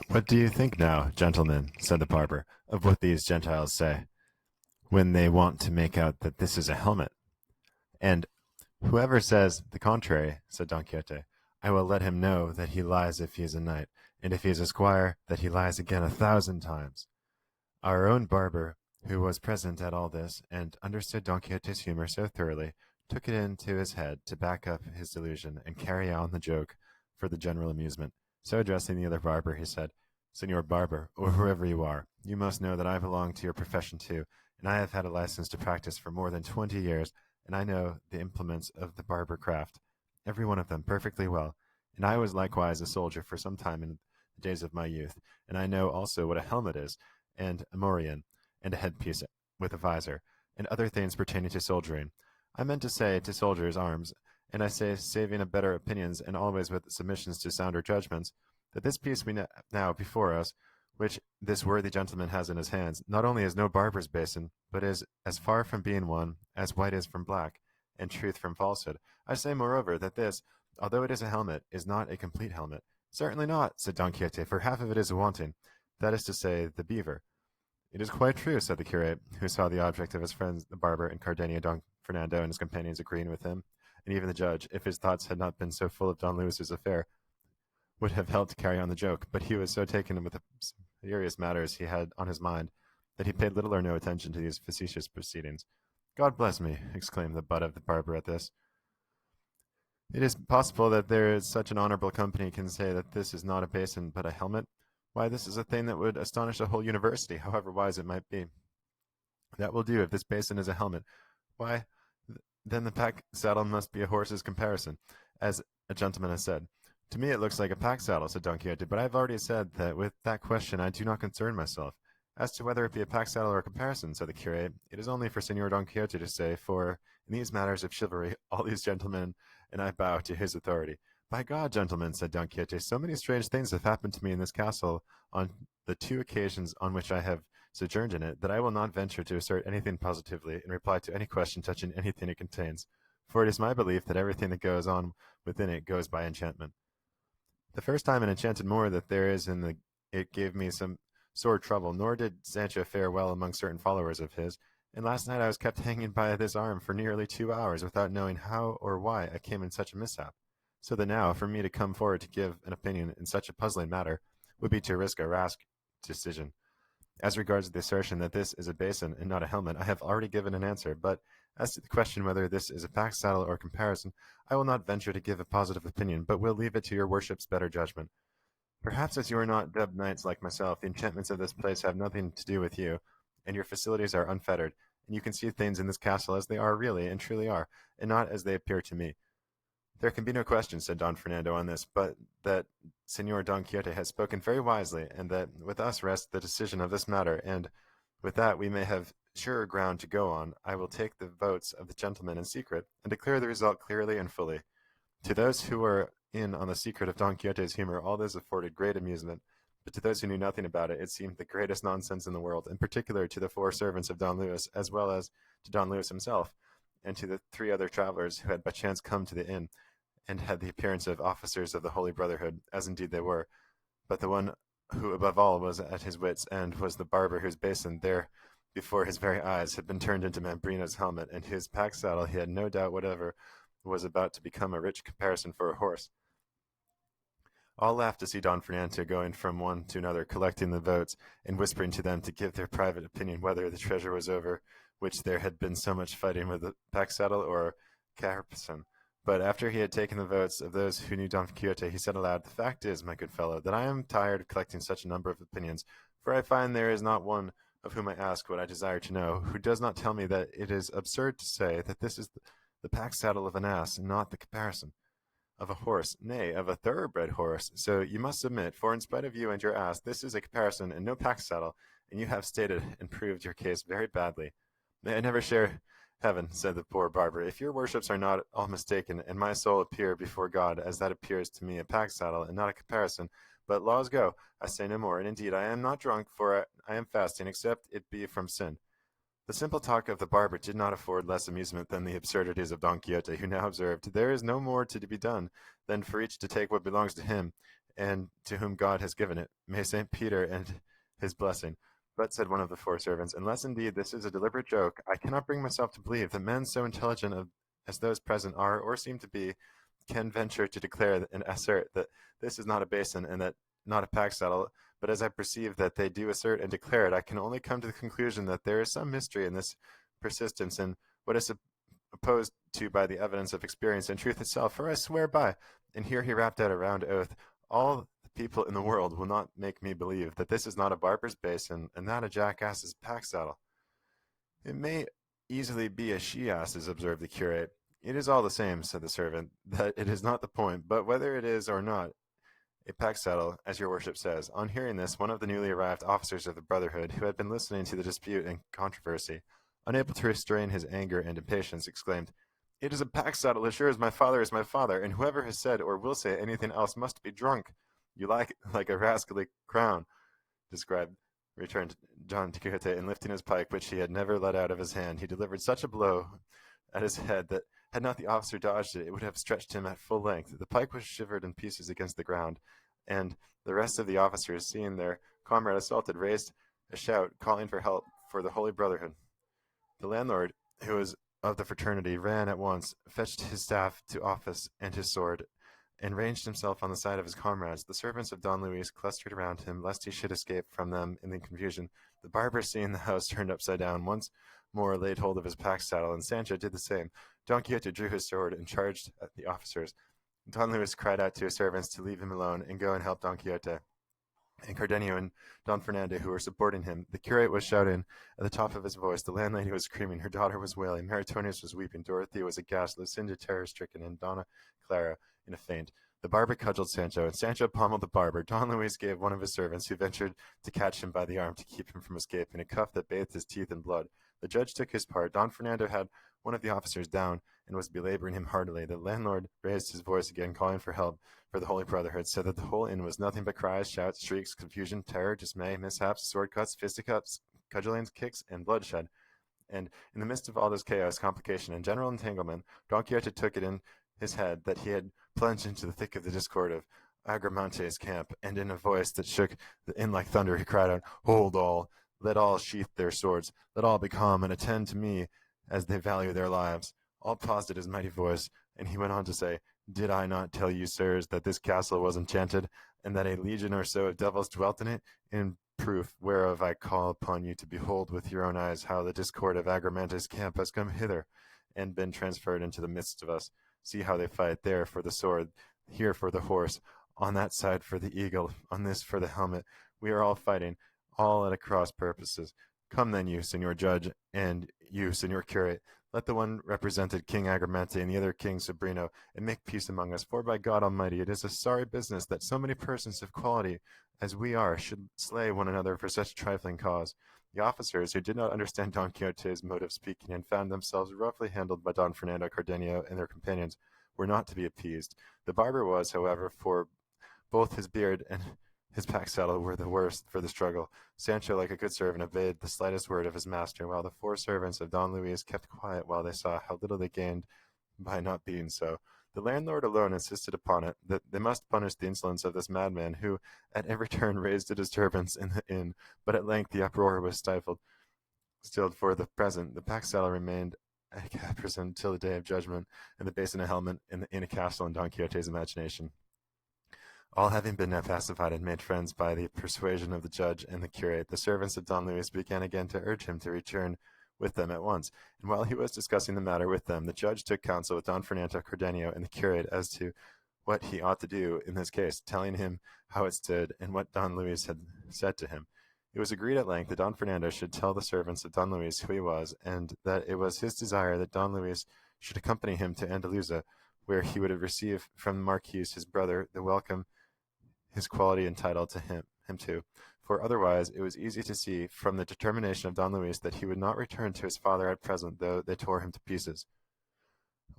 What do you think now, gentlemen, said the barber, of what these Gentiles say, when they want to make out that this is a helmet? And whoever says the contrary, said Don Quixote, I will let him know that he lies if he is a knight, and if he is a squire, that he lies again 1,000 times. Our own barber, who was present at all this, and understood Don Quixote's humor so thoroughly, took it into his head to back up his delusion and carry on the joke for the general amusement. So addressing the other barber, he said, Senor Barber, or whoever you are, you must know that I belong to your profession too, and I have had a license to practice for more than 20 years, and I know the implements of the barber craft, every one of them perfectly well. And I was likewise a soldier for some time in the days of my youth, and I know also what a helmet is, and a morion, and a headpiece with a visor, and other things pertaining to soldiering. I meant to say to soldiers' arms, and I say saving a better opinions, and always with submissions to sounder judgments, that this piece we now before us, which this worthy gentleman has in his hands, not only is no barber's basin, but is as far from being one as white is from black, and truth from falsehood. I say, moreover, that this, although it is a helmet, is not a complete helmet. Certainly not, said Don Quixote, for half of it is wanting, that is to say, the beaver. It is quite true, said the curate, who saw the object of his friends the barber and Cardenio, Don Fernando and his companions agreeing with him, and even the judge, if his thoughts had not been so full of Don Lewis's affair, would have helped to carry on the joke, but he was so taken with the serious matters he had on his mind that he paid little or no attention to these facetious proceedings. God bless me, exclaimed the butt of the barber at this. It is possible that there is such an honorable company can say that this is not a basin but a helmet. Why, this is a thing that would astonish a whole university, however wise it might be. That will do if this basin is a helmet. Why, then the pack saddle must be a horse's comparison, as a gentleman has said. To me it looks like a pack saddle, said Don Quixote, but I have already said that with that question I do not concern myself. As to whether it be a pack saddle or a comparison, said the curate, it is only for Señor Don Quixote to say, for in these matters of chivalry all these gentlemen and I bow to his authority. By God, gentlemen, said Don Quixote, so many strange things have happened to me in this castle on the 2 occasions on which I have sojourned in it, that I will not venture to assert anything positively in reply to any question touching anything it contains, for it is my belief that everything that goes on within it goes by enchantment. The first time an enchanted moor that there is in it gave me some sore trouble, nor did Sancho fare well among certain followers of his, and last night I was kept hanging by this arm for nearly 2 hours without knowing how or why I came in such a mishap. So that now, for me to come forward to give an opinion in such a puzzling matter would be to risk a rash decision. As regards the assertion that this is a basin and not a helmet, I have already given an answer, but as to the question whether this is a pack saddle or comparison, I will not venture to give a positive opinion, but will leave it to your worship's better judgment. Perhaps as you are not dubbed knights like myself, the enchantments of this place have nothing to do with you, and your facilities are unfettered, and you can see things in this castle as they are really and truly are, and not as they appear to me. There can be no question, said Don Fernando, on this, but that Señor Don Quixote has spoken very wisely, and that with us rests the decision of this matter, and with that we may have surer ground to go on. I will take the votes of the gentlemen in secret, and declare the result clearly and fully. To those who were in on the secret of Don Quixote's humor, all this afforded great amusement, but to those who knew nothing about it, it seemed the greatest nonsense in the world, in particular to the 4 servants of Don Lewis, as well as to Don Lewis himself, and to the 3 other travelers who had by chance come to the inn, and had the appearance of officers of the Holy Brotherhood, as indeed they were. But the one who above all was at his wits' end was the barber whose basin there before his very eyes had been turned into Mambrino's helmet, and whose pack saddle he had no doubt whatever was about to become a rich comparison for a horse. All laughed to see Don Fernando going from one to another, collecting the votes, and whispering to them to give their private opinion whether the treasure was over which there had been so much fighting with the pack saddle or caparison. But after he had taken the votes of those who knew Don Quixote, he said aloud, The fact is, my good fellow, that I am tired of collecting such a number of opinions, for I find there is not one of whom I ask what I desire to know, who does not tell me that it is absurd to say that this is the pack saddle of an ass, and not the caparison of a horse, nay, of a thoroughbred horse. So you must submit, for in spite of you and your ass, this is a comparison and no pack saddle, and you have stated and proved your case very badly. May I never share heaven, said the poor barber, if your worships are not all mistaken, and my soul appear before God as that appears to me a pack saddle and not a comparison. But laws go, I say no more, and indeed I am not drunk, for I am fasting, except it be from sin. The simple talk of the barber did not afford less amusement than the absurdities of Don Quixote, who now observed, There is no more to be done than for each to take what belongs to him, and to whom God has given it. May St. Peter and his blessing. But, said one of the four servants, unless indeed this is a deliberate joke, I cannot bring myself to believe that men so intelligent as those present are, or seem to be, can venture to declare and assert that this is not a basin and that not a pack saddle. But as I perceive that they do assert and declare it, I can only come to the conclusion that there is some mystery in this persistence in what is opposed to by the evidence of experience and truth itself. For I swear by, and here he rapped out a round oath, all the people in the world will not make me believe that this is not a barber's basin and that a jackass's pack saddle. It may easily be a she-ass's, observed the curate. It is all the same, said the servant, that it is not the point, but whether it is or not a pack saddle, as your worship says. On hearing this, one of the newly arrived officers of the Brotherhood, who had been listening to the dispute and controversy, unable to restrain his anger and impatience, exclaimed, "It is a pack saddle as sure as my father is my father, and whoever has said or will say anything else must be drunk. You like a rascally crown," returned Don Quixote, and lifting his pike, which he had never let out of his hand, he delivered such a blow at his head that, had not the officer dodged it, it would have stretched him at full length. The pike was shivered in pieces against the ground, and the rest of the officers, seeing their comrade assaulted, raised a shout, calling for help for the Holy Brotherhood. The landlord, who was of the fraternity, ran at once, fetched his staff to office and his sword, and ranged himself on the side of his comrades. The servants of Don Luis clustered around him, lest he should escape from them in the confusion. The barber, seeing the house turned upside down, once more laid hold of his pack saddle, and Sancho did the same. Don Quixote drew his sword and charged at the officers. Don Luis cried out to his servants to leave him alone and go and help Don Quixote and Cardenio and Don Fernando, who were supporting him. The curate was shouting at the top of his voice. The landlady was screaming. Her daughter was wailing. Maritonius was weeping. Dorothea was aghast. Lucinda terror-stricken, and Donna Clara in a faint. The barber cudgeled Sancho, and Sancho pommeled the barber. Don Luis gave one of his servants, who ventured to catch him by the arm to keep him from escaping, a cuff that bathed his teeth in blood. The judge took his part. Don Fernando had one of the officers down and was belaboring him heartily. The landlord raised his voice again, calling for help for the Holy Brotherhood, so that the whole inn was nothing but cries, shouts, shrieks, confusion, terror, dismay, mishaps, sword cuts, fisticuffs, cudgellings, kicks, and bloodshed. And in the midst of all this chaos, complication, and general entanglement, Don Quixote took it in his head that he had plunged into the thick of the discord of Agramante's camp, and in a voice that shook the inn like thunder, he cried out, "Hold all! Let all sheath their swords! Let all be calm, and attend to me as they value their lives." All paused at his mighty voice, and he went on to say, "Did I not tell you, sirs, that this castle was enchanted, and that a legion or so of devils dwelt in it? In proof whereof I call upon you to behold with your own eyes how the discord of Agramante's camp has come hither, and been transferred into the midst of us. See how they fight, there for the sword, here for the horse, on that side for the eagle, on this for the helmet. We are all fighting, all at cross purposes. Come then, you, Señor Judge, and you, Señor Curate, let the one represented King Agramante and the other King Sobrino, and make peace among us. For by God Almighty, it is a sorry business that so many persons of quality as we are should slay one another for such trifling cause." The officers, who did not understand Don Quixote's mode of speaking, and found themselves roughly handled by Don Fernando, Cardenio, and their companions, were not to be appeased. The barber was, however, for both his beard and his pack saddle were the worse for the struggle. Sancho, like a good servant, obeyed the slightest word of his master, while the four servants of Don Luis kept quiet while they saw how little they gained by not being so. The landlord alone insisted upon it, that they must punish the insolence of this madman, who at every turn raised a disturbance in the inn, but at length the uproar was stifled. Still, for the present, the pack saddle remained a caparison till the day of judgment, and the basin a helmet in a castle in Don Quixote's imagination. All having been now pacified and made friends by the persuasion of the judge and the curate, the servants of Don Luis began again to urge him to return with them at once, and while he was discussing the matter with them, the judge took counsel with Don Fernando, Cardenio, and the curate as to what he ought to do in this case, telling him how it stood and what Don Luis had said to him. It was agreed at length that Don Fernando should tell the servants of Don Luis who he was, and that it was his desire that Don Luis should accompany him to Andalusia, where he would receive from the Marquis his brother the welcome his quality entitled to him to, for otherwise it was easy to see from the determination of Don Luis that he would not return to his father at present, though they tore him to pieces.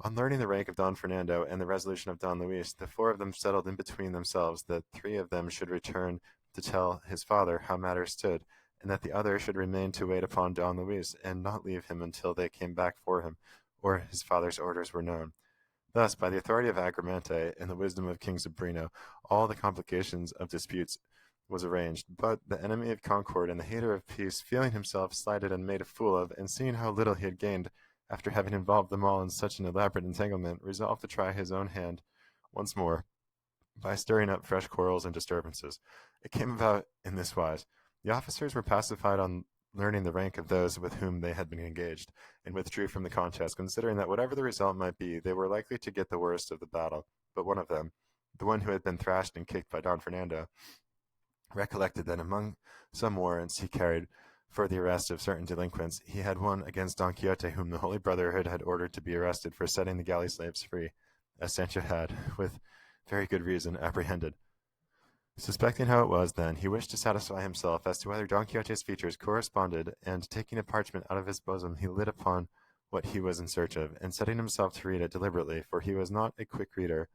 On learning the rank of Don Fernando and the resolution of Don Luis, the four of them settled in between themselves that three of them should return to tell his father how matters stood, and that the other should remain to wait upon Don Luis, and not leave him until they came back for him, or his father's orders were known. Thus, by the authority of Agramante and the wisdom of King Sobrino, all the complications of disputes was arranged. But the enemy of concord and the hater of peace, feeling himself slighted and made a fool of, and seeing how little he had gained after having involved them all in such an elaborate entanglement, resolved to try his own hand once more by stirring up fresh quarrels and disturbances. It came about in this wise. The officers were pacified on learning the rank of those with whom they had been engaged, and withdrew from the contest, considering that whatever the result might be, they were likely to get the worst of the battle. But one of them, the one who had been thrashed and kicked by Don Fernando, recollected that among some warrants he carried for the arrest of certain delinquents, he had one against Don Quixote, whom the Holy Brotherhood had ordered to be arrested for setting the galley slaves free, as Sancho had, with very good reason, apprehended. Suspecting how it was, then, he wished to satisfy himself as to whether Don Quixote's features corresponded, and taking a parchment out of his bosom, he lit upon what he was in search of, and setting himself to read it deliberately, for he was not a quick reader,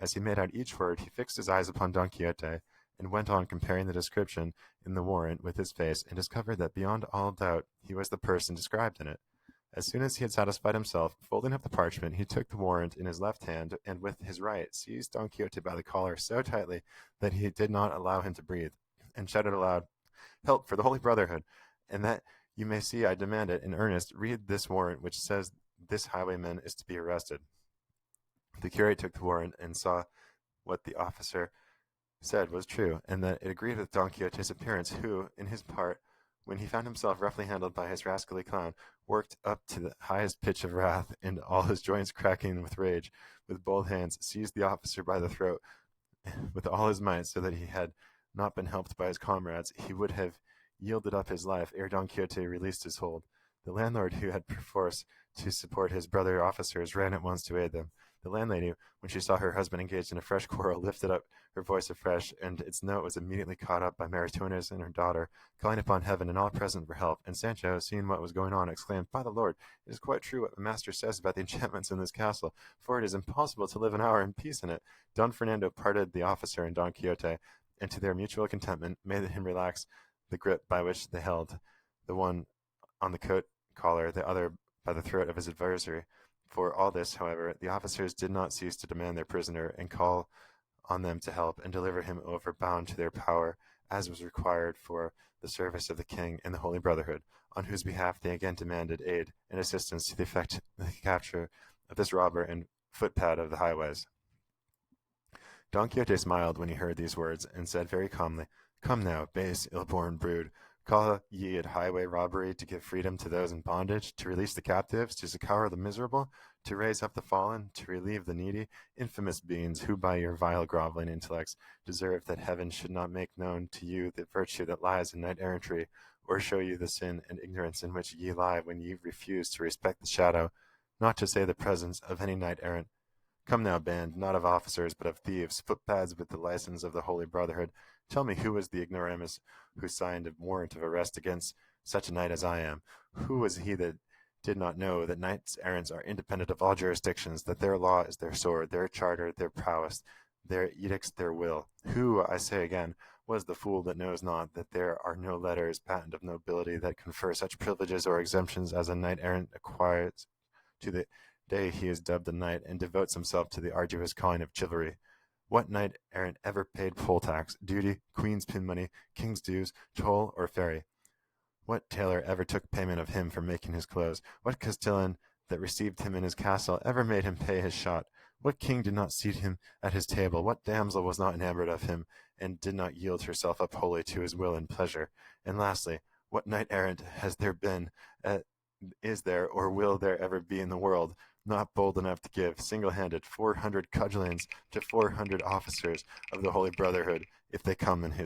as he made out each word, he fixed his eyes upon Don Quixote, and went on comparing the description in the warrant with his face, and discovered that beyond all doubt he was the person described in it. As soon as he had satisfied himself, folding up the parchment, he took the warrant in his left hand, and with his right seized Don Quixote by the collar so tightly that he did not allow him to breathe, and shouted aloud, "Help for the Holy Brotherhood! And that you may see I demand it in earnest, read this warrant which says this highwayman is to be arrested." The curate took the warrant, and saw what the officer said was true, and that it agreed with Don Quixote's appearance, who, in his part, when he found himself roughly handled by his rascally clown, worked up to the highest pitch of wrath, and all his joints cracking with rage, with both hands seized the officer by the throat with all his might, so that he had not been helped by his comrades, he would have yielded up his life ere Don Quixote released his hold. The landlord, who had perforce to support his brother officers, ran at once to aid them. The landlady, when she saw her husband engaged in a fresh quarrel, lifted up her voice afresh, and its note was immediately caught up by Maritornes and her daughter, calling upon heaven and all present for help. And Sancho, seeing what was going on, exclaimed, "By the Lord, it is quite true what the master says about the enchantments in this castle, for it is impossible to live an hour in peace in it." Don Fernando parted the officer and Don Quixote, and to their mutual contentment made him relax the grip by which they held, the one on the coat collar, the other by the throat of his adversary. For all this, however, the officers did not cease to demand their prisoner, and call on them to help and deliver him over bound to their power, as was required for the service of the king and the Holy Brotherhood, on whose behalf they again demanded aid and assistance to the effect of the capture of this robber and footpad of the highways. Don Quixote smiled when he heard these words, and said very calmly, "Come now, base, ill-born brood, call ye it highway robbery to give freedom to those in bondage, to release the captives, to succour the miserable, to raise up the fallen, to relieve the needy, infamous beings, who by your vile groveling intellects deserve that heaven should not make known to you the virtue that lies in knight-errantry, or show you the sin and ignorance in which ye lie when ye refuse to respect the shadow, not to say the presence of any knight-errant. Come now, band, not of officers, but of thieves, footpads with the license of the Holy Brotherhood, tell me who was the ignoramus who signed a warrant of arrest against such a knight as I am? Who was he that did not know that knights errants are independent of all jurisdictions, that their law is their sword, their charter their prowess, their edicts their will? Who, I say again, was the fool that knows not that there are no letters patent of nobility that confer such privileges or exemptions as a knight errant acquires to the day he is dubbed a knight, and devotes himself to the arduous calling of chivalry? What knight errant ever paid poll tax, duty, queen's pin money, king's dues, toll, or ferry? What tailor ever took payment of him for making his clothes? What castellan that received him in his castle ever made him pay his shot? What king did not seat him at his table? What damsel was not enamored of him, and did not yield herself up wholly to his will and pleasure? And lastly, what knight errant has there been, is there, or will there ever be in the world, not bold enough to give, single-handed, 400 cudgellings to 400 officers of the Holy Brotherhood, if they come in his